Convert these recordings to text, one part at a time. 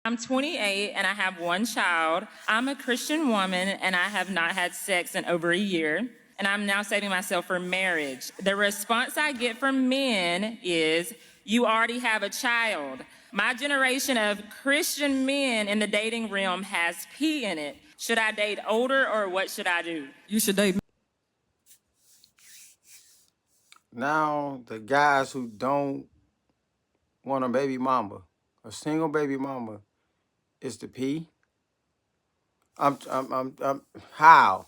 I'm 28 and I have one child. I'm a Christian woman and I have not had sex in over a year. And I'm now saving myself for marriage. The response I get from men is, "You already have a child." My generation of Christian men in the dating realm has P in it. Should I date older or what should I do? You should date. Now, the guys who don't want a baby mama, a single baby mama, is the P. How?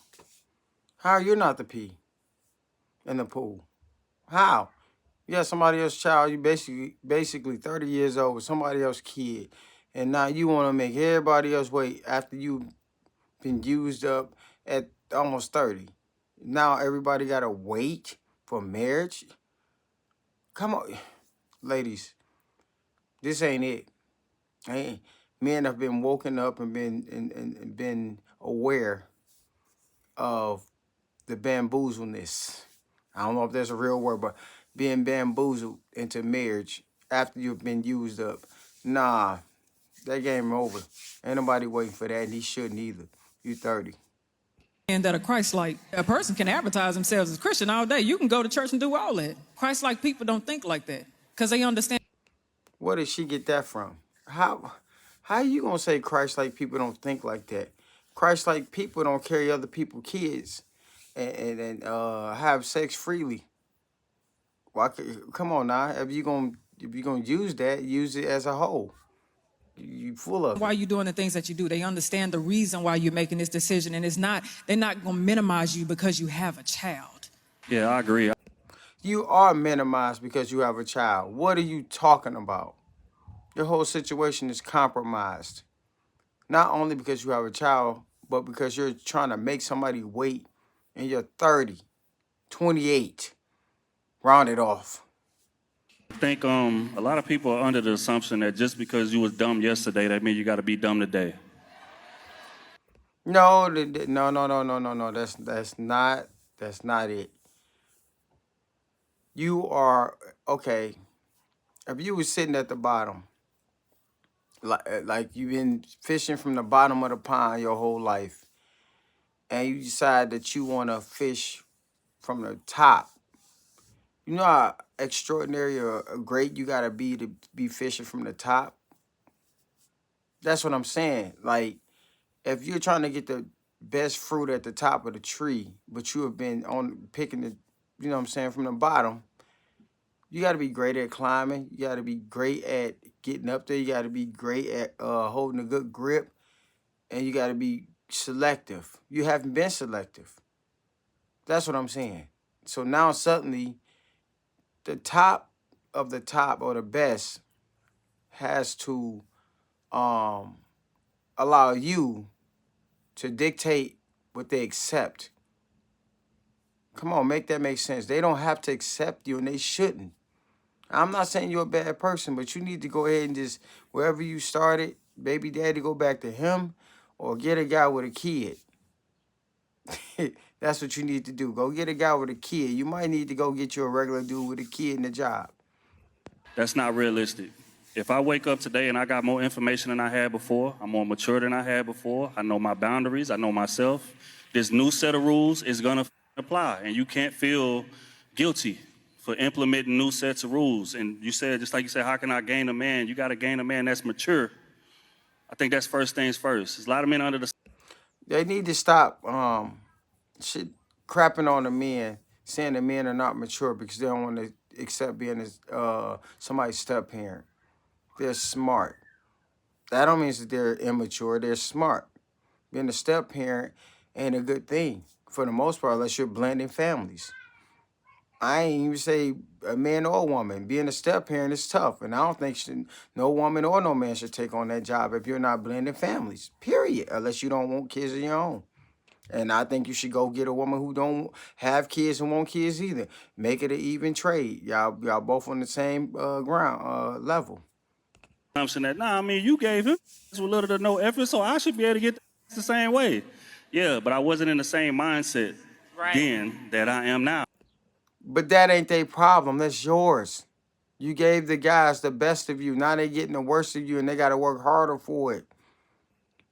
How you're not the P in the pool? How? You have somebody else's child, you basically 30 years old with somebody else's kid, and now you want to make everybody else wait after you've been used up at almost 30. Now everybody got to wait for marriage? Come on, ladies, this ain't it. Men have been woken up and been aware of the bamboozleness. I don't know if that's a real word, but being bamboozled into marriage after you've been used up. Nah, that game over. Ain't nobody waiting for that, and he shouldn't either. You 30. And that a Christ-like a person can advertise themselves as Christian all day. You can go to church and do all that. Christ-like people don't think like that because they understand. Where did she get that from? How you gonna say Christ-like people don't think like that? Christ-like people don't carry other people's kids and have sex freely. Come on now. If you gonna use that, use it as a whole. You full of Why it. you doing the things that you do. They understand the reason why you're making this decision, and they're not gonna minimize you because you have a child. Yeah, I agree. You are minimized because you have a child. What are you talking about? Your whole situation is compromised. Not only because you have a child, but because you're trying to make somebody wait and you're 30, 28. Round it off. I think a lot of people are under the assumption that just because you was dumb yesterday, that means you got to be dumb today. No, no. That's not it. You are okay. If you was sitting at the bottom, like you've been fishing from the bottom of the pond your whole life, and you decide that you want to fish from the top. You know how extraordinary or great you gotta be to be fishing from the top? That's what I'm saying. Like, if you're trying to get the best fruit at the top of the tree, but you have been on picking the, you know what I'm saying, from the bottom, you gotta be great at climbing. You gotta be great at getting up there. You gotta be great at holding a good grip. And you gotta be selective. You haven't been selective. That's what I'm saying. So now suddenly, the top of the top or the best has to allow you to dictate what they accept. Come on, make that make sense. They don't have to accept you, and they shouldn't. I'm not saying you're a bad person, but you need to go ahead and just, wherever you started, baby daddy, go back to him or get a guy with a kid. That's what you need to do. Go get a guy with a kid. You might need to go get you a regular dude with a kid and a job. That's not realistic. If I wake up today and I got more information than I had before, I'm more mature than I had before, I know my boundaries, I know myself, this new set of rules is going to apply, and you can't feel guilty for implementing new sets of rules. And you said, just like you said, how can I gain a man? You got to gain a man that's mature. I think that's first things first. There's a lot of men under the... They need to stop shit crapping on the men, saying the men are not mature because they don't want to accept being somebody's step parent. They're smart. That don't mean that they're immature. They're smart. Being a step parent ain't a good thing for the most part, unless you're blending families. I ain't even say a man or a woman. Being a step parent is tough, and I don't think no woman or no man should take on that job if you're not blending families. Period. Unless you don't want kids of your own. And I think you should go get a woman who don't have kids and want kids either. Make it an even trade. Y'all both on the same ground level. assumption that, nah, I mean, you gave him with little to no effort, so I should be able to get the same way. Yeah, but I wasn't in the same mindset then that I am now. But that ain't their problem. That's yours. You gave the guys the best of you. Now they getting the worst of you, and they got to work harder for it.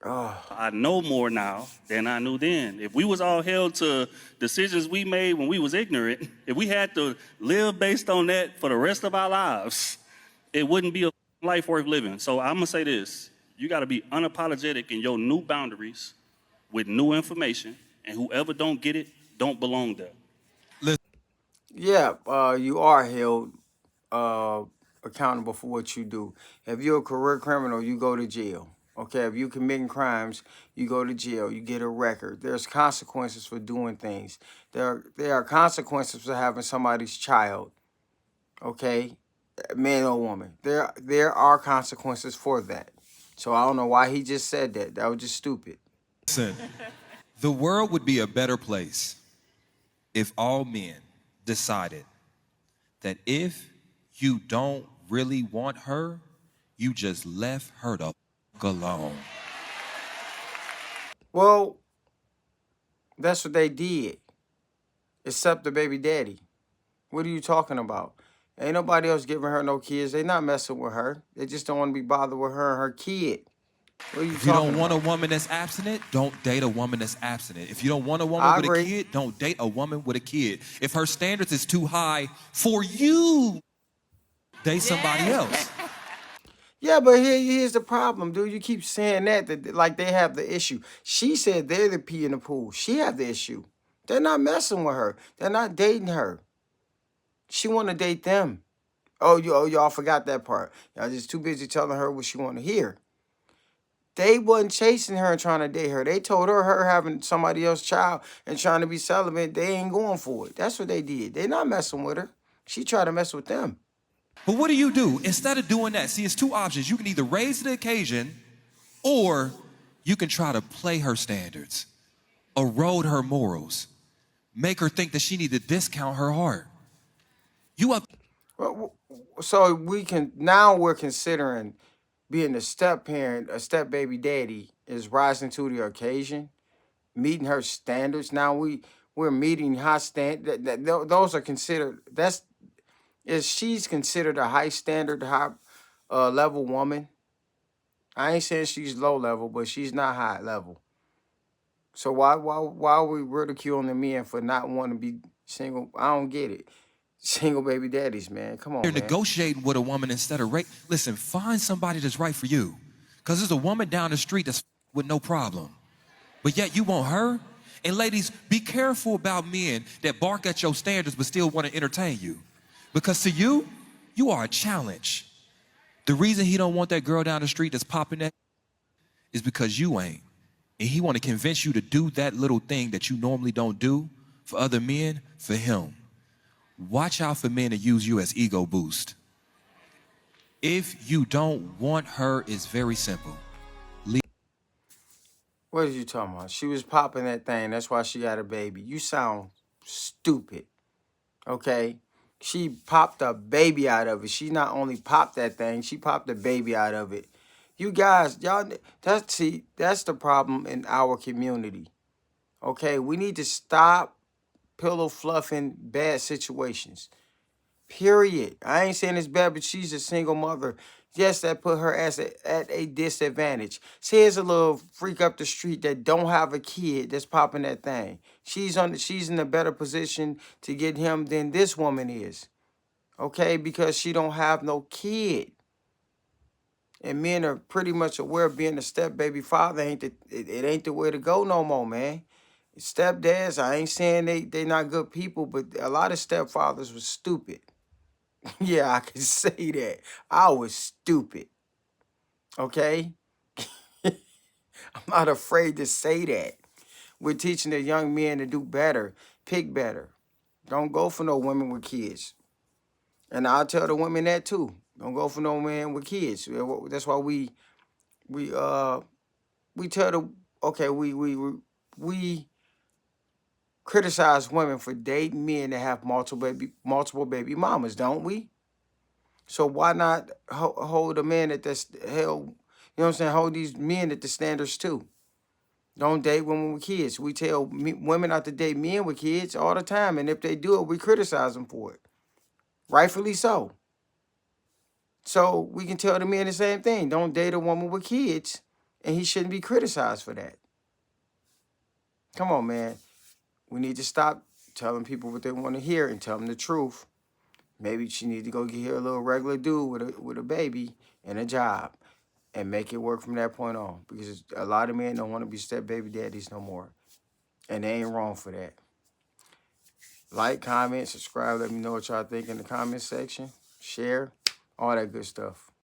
I know more now than I knew then. If we was all held to decisions we made when we was ignorant, if we had to live based on that for the rest of our lives, it wouldn't be a life worth living. So I'm gonna say this: you got to be unapologetic in your new boundaries with new information, and whoever don't get it don't belong there. Yeah, you are held accountable for what you do. If you're a career criminal, you go to jail. Okay, if you're committing crimes, you go to jail. You get a record. There's consequences for doing things. There are consequences for having somebody's child. Okay, man or woman. There are consequences for that. So I don't know why he just said that. That was just stupid. Listen, the world would be a better place if all men decided that if you don't really want her, you just left her the fuck alone. Well, that's what they did. Except the baby daddy. What are you talking about? Ain't nobody else giving her no kids. They not messing with her. They just don't want to be bothered with her and her kid. What are you If you talking don't want about? a woman that's abstinent, don't date a woman that's abstinent. If you don't want a woman I with agree. a kid, don't date a woman with a kid. If her standards is too high for you, date somebody else. Yeah, but here's the problem, dude. You keep saying that like they have the issue. She said they're the pee in the pool. She have the issue. They're not messing with her. They're not dating her. She want to date them. Y'all forgot that part. Y'all just too busy telling her what she want to hear. They wasn't chasing her and trying to date her. They told her having somebody else's child and trying to be celibate, they ain't going for it. That's what they did. They not messing with her. She tried to mess with them. But what do? Instead of doing that, see, it's two options. You can either raise to the occasion or you can try to play her standards, erode her morals, make her think that she need to discount her heart. You up So we're considering being a step parent, a step baby daddy is rising to the occasion, meeting her standards. Now we're meeting high those are considered she's considered a high standard, high level woman. I ain't saying she's low level, but she's not high level. So why are we ridiculing the men for not wanting to be single? I don't get it. Single baby daddies, man. Come on, here man. negotiating with a woman instead of listen, find somebody that's right for you. Because there's a woman down the street that's with no problem. But yet you want her? And ladies, be careful about men that bark at your standards but still want to entertain you. Because to you, you are a challenge. The reason he don't want that girl down the street that's popping that is because you ain't. And he want to convince you to do that little thing that you normally don't do for other men, for him. Watch out for men to use you as ego boost. If you don't want her, it's very simple. What are you talking about? She was popping that thing. That's why she had a baby. You sound stupid. Okay? She popped a baby out of it. She not only popped that thing, she popped the baby out of it. You guys, y'all, that's the problem in our community. Okay? We need to stop pillow fluffing bad situations. Period. I ain't saying it's bad, but she's a single mother. Yes, that put her at a disadvantage. See, here's a little freak up the street that don't have a kid that's popping that thing. She's in a better position to get him than this woman is. Okay, because she don't have no kid. And men are pretty much aware of being a step baby father it ain't the way to go no more, man. Stepdads, I ain't saying they not good people, but a lot of stepfathers was stupid. Yeah, I can say that. I was stupid. Okay? I'm not afraid to say that. We're teaching the young men to do better, pick better. Don't go for no women with kids. And I'll tell the women that too. Don't go for no man with kids. That's why we tell the we criticize women for dating men that have multiple baby mamas, don't we? So why not hold a man at this hell? You know what I'm saying? Hold these men at the standards too. Don't date women with kids. We tell women not to date men with kids all the time, and if they do it, we criticize them for it. Rightfully so. So we can tell the men the same thing. Don't date a woman with kids, and he shouldn't be criticized for that. Come on, man. We need to stop telling people what they want to hear and tell them the truth. Maybe she need to go get her a little regular dude with a baby and a job and make it work from that point on. Because a lot of men don't want to be step baby daddies no more. And they ain't wrong for that. Like, comment, subscribe. Let me know what y'all think in the comment section. Share. All that good stuff.